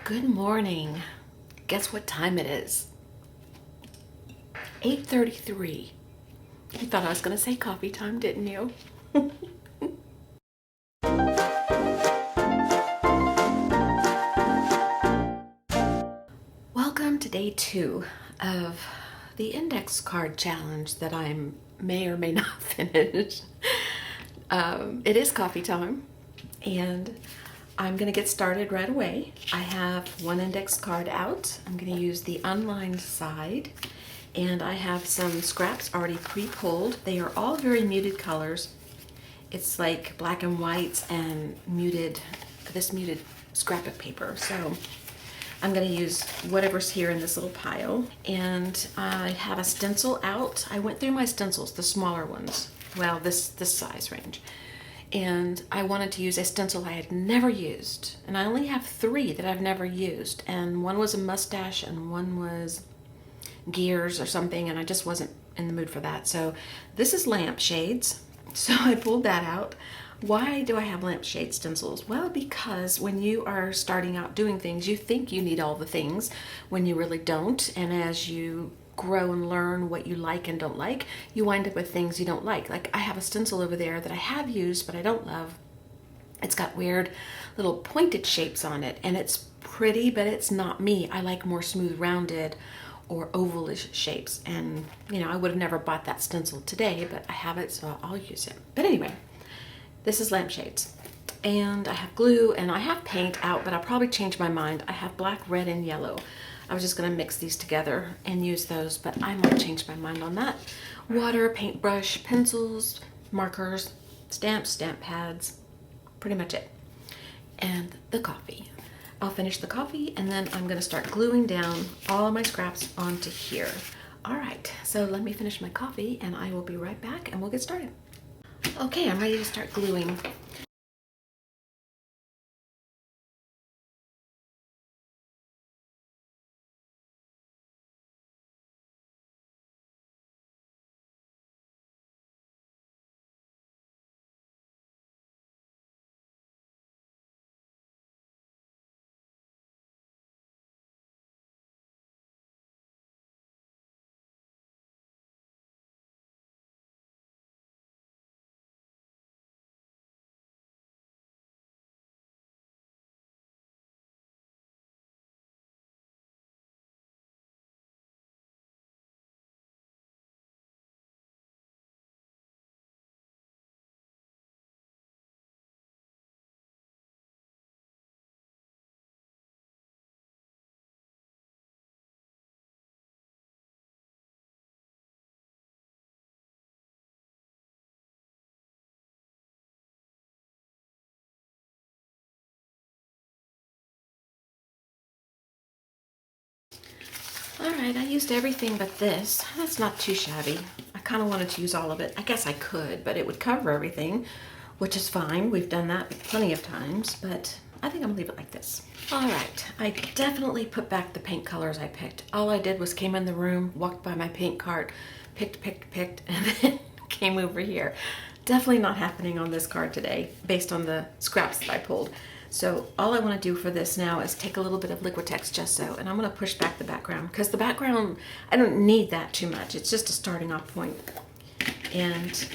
Good morning. Guess what time it is? 8:33. You thought I was going to say coffee time, didn't you? Welcome to day 2 of the index card challenge that I may or may not finish. It is coffee time, and I'm going to get started right away. I have one index card out. I'm going to use the unlined side, and I have some scraps already pre-pulled. They are all very muted colors. It's like black and whites and this muted scrap of paper. So I'm going to use whatever's here in this little pile. And I have a stencil out. I went through my stencils, the smaller ones. Well, this size range. And I wanted to use a stencil I had never used. And I only have 3 that I've never used. And one was a mustache and one was gears or something. And I just wasn't in the mood for that. So this is lampshades. So I pulled that out. Why do I have lampshade stencils? Well, because when you are starting out doing things, you think you need all the things when you really don't. And as you grow and learn what you like and don't like, you wind up with things you don't like. Like I have a stencil over there that I have used, but I don't love. It's got weird little pointed shapes on it, and it's pretty, but it's not me. I like more smooth, rounded, or ovalish shapes. And I would have never bought that stencil today, but I have it, so I'll use it. But anyway, this is lampshades. And I have glue and I have paint out, but I'll probably change my mind. I have black, red, and yellow. I was just gonna mix these together and use those, but I might change my mind on that. Water, paintbrush, pencils, markers, stamps, stamp pads, pretty much it. And the coffee. I'll finish the coffee and then I'm gonna start gluing down all of my scraps onto here. All right, so let me finish my coffee and I will be right back and we'll get started. Okay, I'm ready to start gluing. All right, I used everything but this. That's not too shabby. I kind of wanted to use all of it. I guess I could, but it would cover everything, which is fine. We've done that plenty of times, but I think I'm gonna leave it like this. All right, I definitely put back the paint colors I picked. All I did was came in the room, walked by my paint cart, picked, and then came over here. Definitely not happening on this card today, based on the scraps that I pulled. So all I want to do for this now is take a little bit of Liquitex Gesso, and I'm going to push back the background, because the background, I don't need that too much. It's just a starting off point. And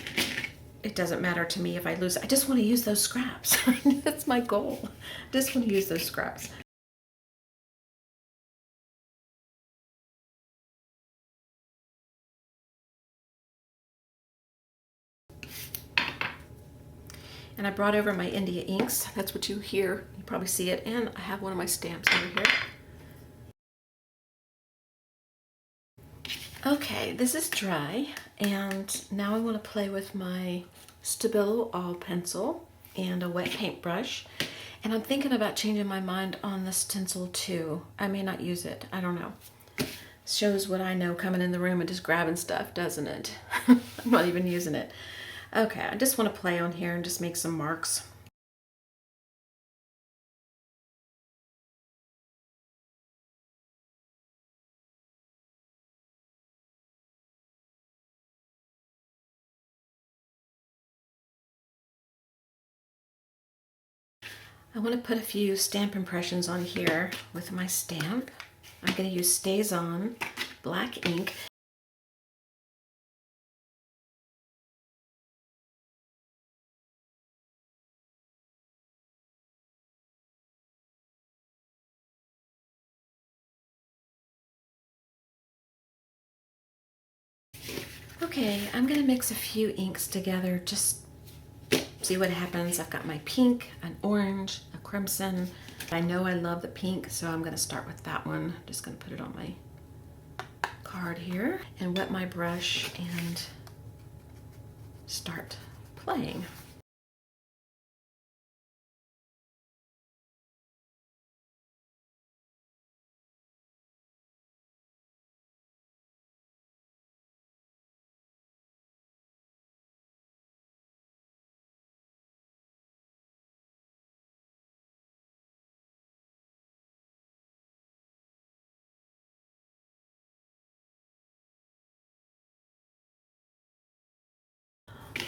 it doesn't matter to me if I lose. I just want to use those scraps. That's my goal. I just want to use those scraps. And I brought over my India inks. That's what you hear. You probably see it. And I have one of my stamps over here. Okay, this is dry, and now I want to play with my Stabilo All pencil and a wet paintbrush. And I'm thinking about changing my mind on the stencil too. I may not use it. I don't know. Shows what I know coming in the room and just grabbing stuff, doesn't it? I'm not even using it. Okay, I just want to play on here and just make some marks. I want to put a few stamp impressions on here with my stamp. I'm going to use Stays On black ink. Okay, I'm going to mix a few inks together, just see what happens. I've got my pink, an orange, a crimson. I know I love the pink, so I'm going to start with that one. I'm just going to put it on my card here and wet my brush and start playing.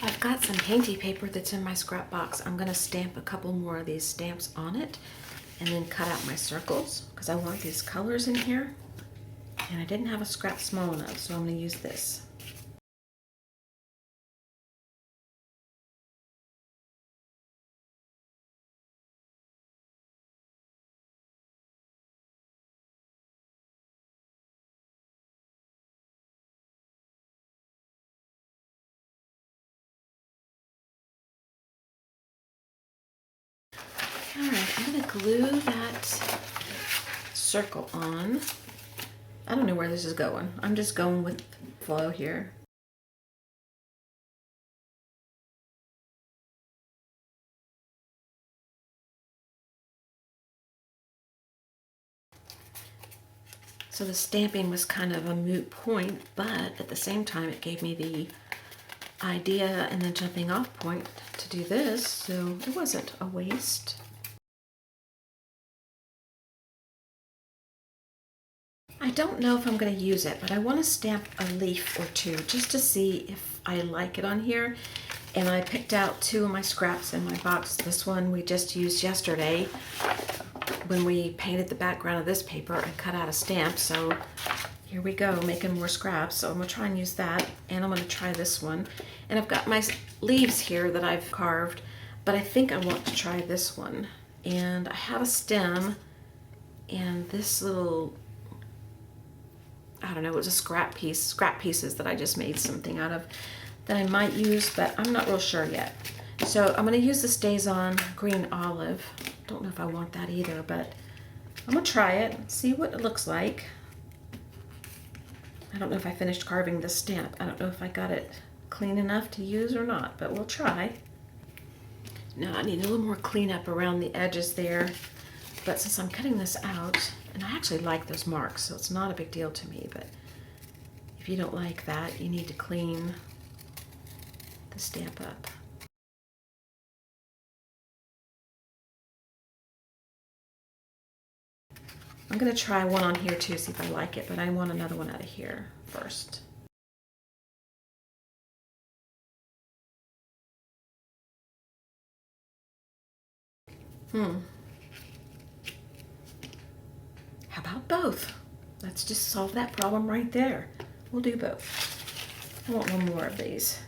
I've got some painty paper that's in my scrap box. I'm going to stamp a couple more of these stamps on it and then cut out my circles because I want these colors in here. And I didn't have a scrap small enough, so I'm going to use this. All right, I'm going to glue that circle on. I don't know where this is going. I'm just going with flow here. So the stamping was kind of a moot point, but at the same time it gave me the idea and the jumping off point to do this, so it wasn't a waste. I don't know if I'm going to use it, but I want to stamp a leaf or two just to see if I like it on here. And I picked out two of my scraps in my box. This one we just used yesterday when we painted the background of this paper and cut out a stamp. So here we go, making more scraps. So I'm going to try and use that, and I'm going to try this one. And I've got my leaves here that I've carved, but I think I want to try this one. And I have a stem, and this little, I don't know, it was a scrap pieces that I just made something out of that I might use, but I'm not real sure yet. So I'm going to use the Stays On green olive. Don't know if I want that either, but I'm going to try it, see what it looks like. I don't know if I finished carving this stamp. I don't know if I got it clean enough to use or not, but we'll try. Now I need a little more cleanup around the edges there, but since I'm cutting this out, and I actually like those marks, so it's not a big deal to me, but if you don't like that, you need to clean the stamp up. I'm going to try one on here too, see if I like it, but I want another one out of here first. How about both? Let's just solve that problem right there. We'll do both. I want one more of these.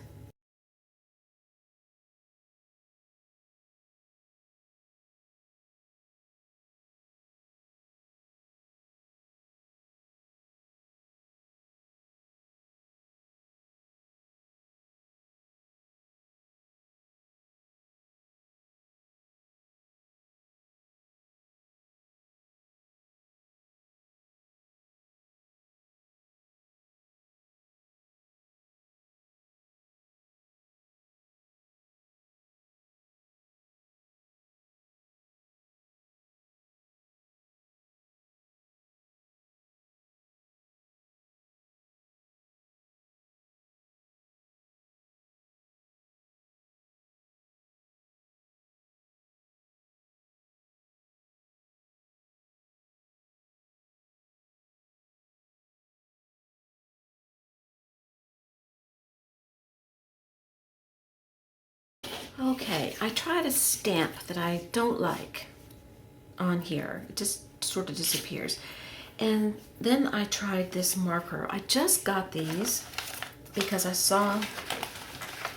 Okay, I tried a stamp that I don't like on here. It just sort of disappears. And then I tried this marker. I just got these because I saw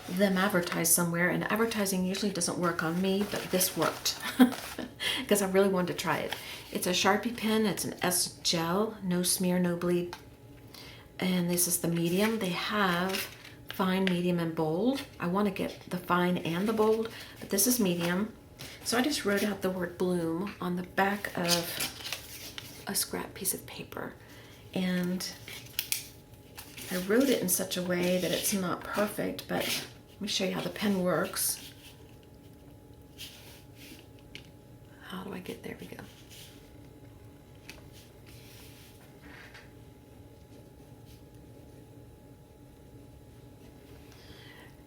them advertised somewhere, and advertising usually doesn't work on me, but this worked because I really wanted to try it. It's a Sharpie pen. It's an S gel, no smear, no bleed. And this is the medium. They have fine, medium, and bold. I want to get the fine and the bold, but this is medium. So I just wrote out the word bloom on the back of a scrap piece of paper. And I wrote it in such a way that it's not perfect, but let me show you how the pen works. How do I get there? We go.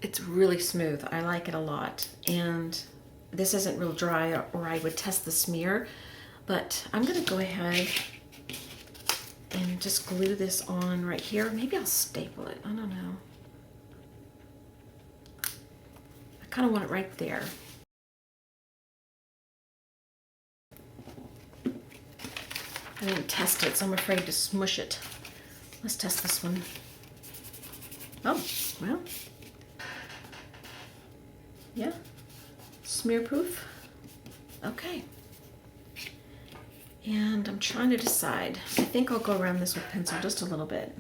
It's really smooth. I like it a lot. And this isn't real dry, or I would test the smear, but I'm going to go ahead and just glue this on right here. Maybe I'll staple it. I don't know. I kind of want it right there. I didn't test it, so I'm afraid to smush it. Let's test this one. Oh, well. Yeah, smear proof. Okay. And I'm trying to decide. I think I'll go around this with pencil just a little bit.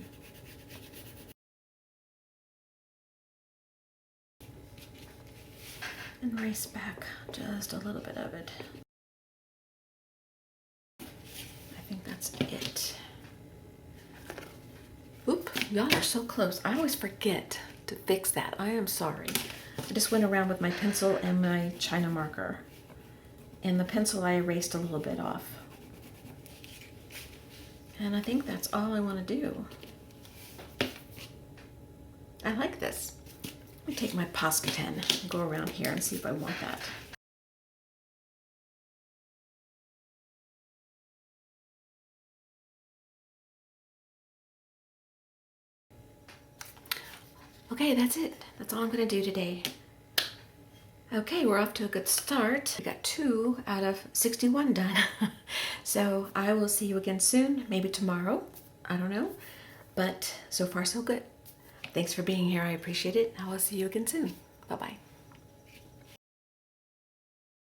And erase back just a little bit of it. I think that's it. Oop, y'all are so close. I always forget to fix that. I am sorry. I just went around with my pencil and my China marker. And the pencil I erased a little bit off. And I think that's all I want to do. I like this. Let me take my Posca pen and go around here and see if I want that. Okay, that's it. That's all I'm going to do today. Okay, we're off to a good start. We got 2 out of 61 done. So I will see you again soon, maybe tomorrow. I don't know. But so far so good. Thanks for being here. I appreciate it. I will see you again soon. Bye-bye.